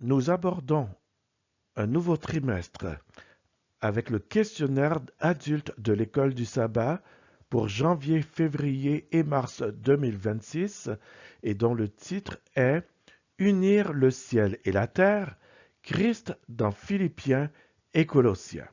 Nous abordons un nouveau trimestre avec le questionnaire adulte de l'école du sabbat pour janvier, février et mars 2026 et dont le titre est Unir le ciel et la terre, Christ dans Philippiens et Colossiens.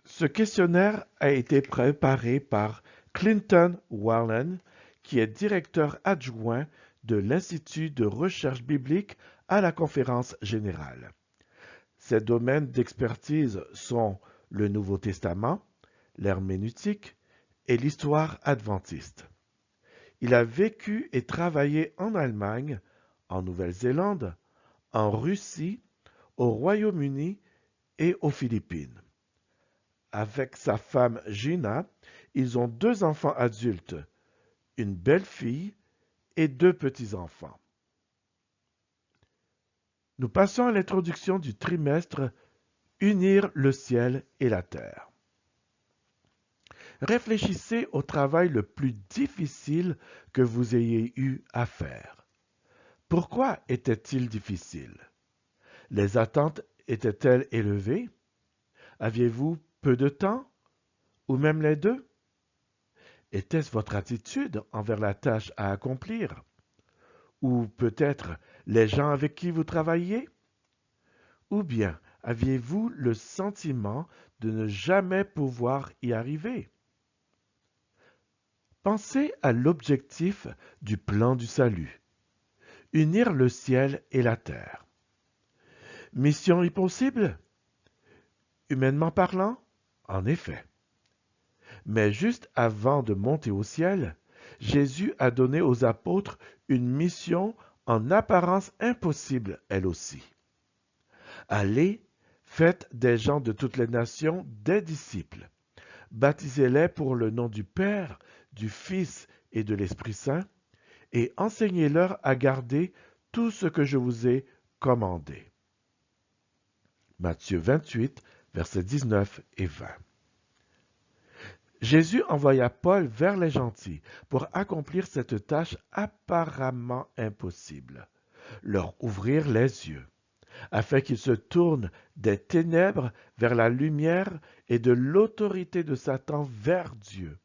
Ce questionnaire a été préparé par Clinton Wallen, qui est directeur adjoint de l'Institut de recherche biblique à la Conférence générale. Ses domaines d'expertise sont le Nouveau Testament, l'herméneutique et l'histoire adventiste. Il a vécu et travaillé en Allemagne, en Nouvelle-Zélande, en Russie, au Royaume-Uni et aux Philippines. Avec sa femme Gina, ils ont 2 enfants adultes, une belle-fille et 2 petits-enfants. Nous passons à l'introduction du trimestre Unir le ciel et la terre. Réfléchissez au travail le plus difficile que vous ayez eu à faire. Pourquoi était-il difficile? Les attentes étaient-elles élevées? Aviez-vous peu de temps? Ou même les deux? Était-ce votre attitude envers la tâche à accomplir? Ou peut-être les gens avec qui vous travailliez? Ou bien aviez-vous le sentiment de ne jamais pouvoir y arriver? Pensez à l'objectif du plan du salut. Unir le ciel et la terre. Mission impossible? Humainement parlant? En effet. Mais juste avant de monter au ciel, Jésus a donné aux apôtres une mission en apparence impossible, elle aussi. Allez, faites des gens de toutes les nations des disciples. Baptisez-les pour le nom du Père, du Fils et de l'Esprit Saint, et enseignez-leur à garder tout ce que je vous ai commandé. Matthieu 28, versets 19 et 20. Jésus envoya Paul vers les gentils pour accomplir cette tâche apparemment impossible, leur ouvrir les yeux, afin qu'ils se tournent des ténèbres vers la lumière et de l'autorité de Satan vers Dieu,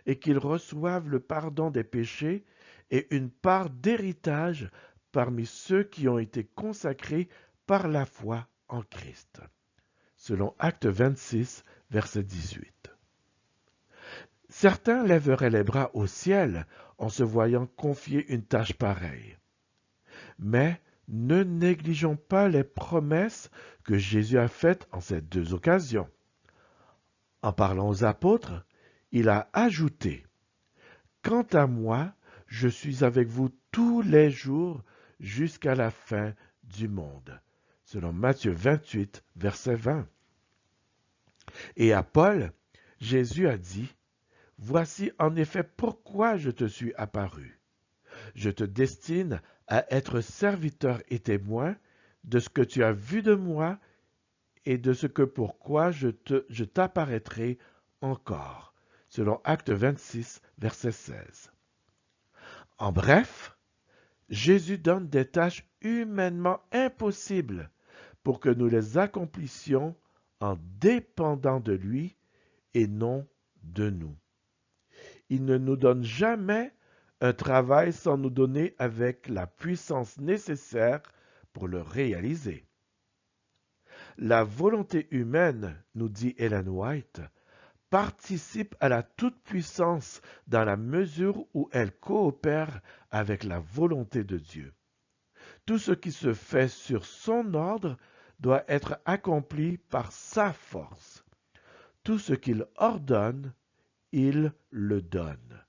et qu'ils reçoivent le pardon des péchés et une part d'héritage parmi ceux qui ont été consacrés par la foi en Christ. Selon Acte 26, verset 18. Certains lèveraient les bras au ciel en se voyant confier une tâche pareille. Mais ne négligeons pas les promesses que Jésus a faites en ces 2 occasions. En parlant aux apôtres, il a ajouté « Quant à moi, je suis avec vous tous les jours jusqu'à la fin du monde. » Selon Matthieu 28, verset 20. Et à Paul, Jésus a dit « Voici en effet pourquoi je te suis apparu. Je te destine à être serviteur et témoin de ce que tu as vu de moi et de ce que pourquoi je t'apparaîtrai encore. » Selon Acte 26, verset 16. En bref, Jésus donne des tâches humainement impossibles pour que nous les accomplissions en dépendant de lui et non de nous. Il ne nous donne jamais un travail sans nous donner avec la puissance nécessaire pour le réaliser. La volonté humaine, nous dit Ellen White, participe à la toute-puissance dans la mesure où elle coopère avec la volonté de Dieu. Tout ce qui se fait sur son ordre doit être accompli par sa force. Tout ce qu'il ordonne, il le donne.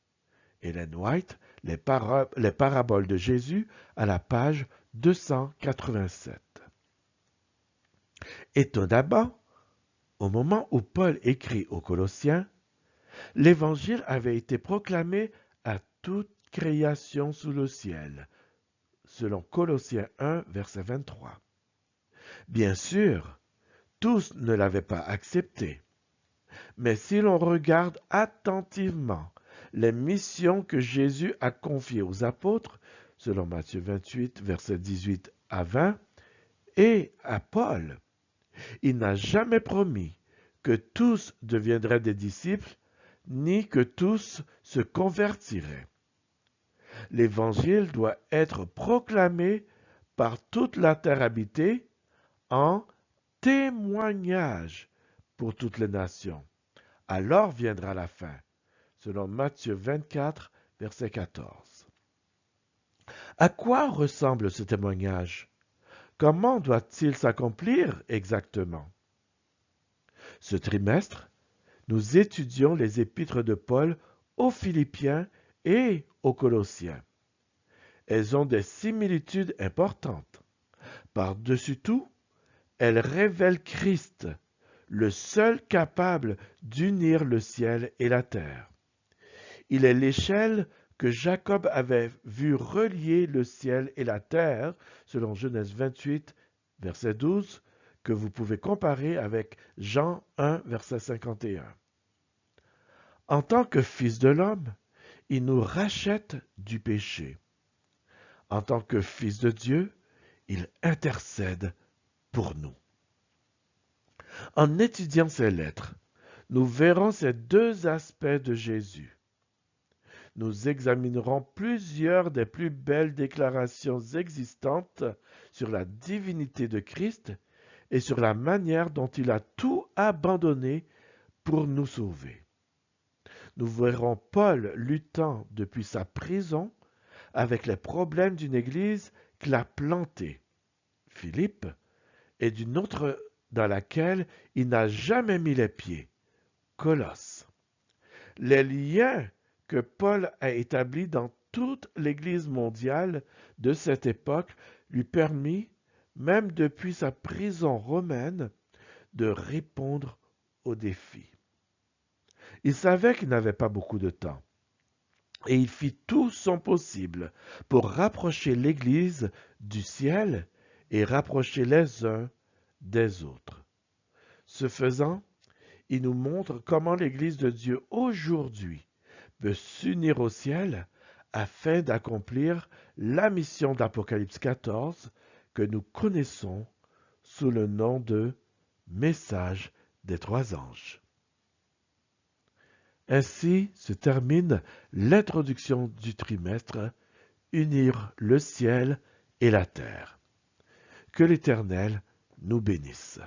Ellen White, les paraboles de Jésus, à la page 287. Étonnamment, au moment où Paul écrit aux Colossiens, l'Évangile avait été proclamé à toute création sous le ciel, selon Colossiens 1, verset 23. Bien sûr, tous ne l'avaient pas accepté, mais si l'on regarde attentivement les missions que Jésus a confiées aux apôtres, selon Matthieu 28, versets 18 à 20 et à Paul. Il n'a jamais promis que tous deviendraient des disciples, ni que tous se convertiraient. L'Évangile doit être proclamé par toute la terre habitée en témoignage pour toutes les nations. Alors viendra la fin, selon Matthieu 24, verset 14. À quoi ressemble ce témoignage? Comment doit-il s'accomplir exactement? Ce trimestre, nous étudions les épîtres de Paul aux Philippiens et aux Colossiens. Elles ont des similitudes importantes. Par-dessus tout, elles révèlent Christ, le seul capable d'unir le ciel et la terre. Il est l'échelle que Jacob avait vu relier le ciel et la terre, selon Genèse 28, verset 12, que vous pouvez comparer avec Jean 1, verset 51. En tant que fils de l'homme, il nous rachète du péché. En tant que fils de Dieu, il intercède pour nous. En étudiant ces lettres, nous verrons ces deux aspects de Jésus. Nous examinerons plusieurs des plus belles déclarations existantes sur la divinité de Christ et sur la manière dont il a tout abandonné pour nous sauver. Nous verrons Paul luttant depuis sa prison avec les problèmes d'une église qu'il a plantée, Philippe, et d'une autre dans laquelle il n'a jamais mis les pieds, Colosse. Les liens que Paul a établis dans toute l'Église mondiale de cette époque lui permit, même depuis sa prison romaine, de répondre aux défis. Il savait qu'il n'avait pas beaucoup de temps, et il fit tout son possible pour rapprocher l'Église du ciel et rapprocher les uns des autres. Ce faisant, il nous montre comment l'Église de Dieu aujourd'hui peut s'unir au ciel afin d'accomplir la mission d'Apocalypse 14 que nous connaissons sous le nom de Message des trois anges. Ainsi se termine l'introduction du trimestre Unir le ciel et la terre. Que l'Éternel nous bénisse.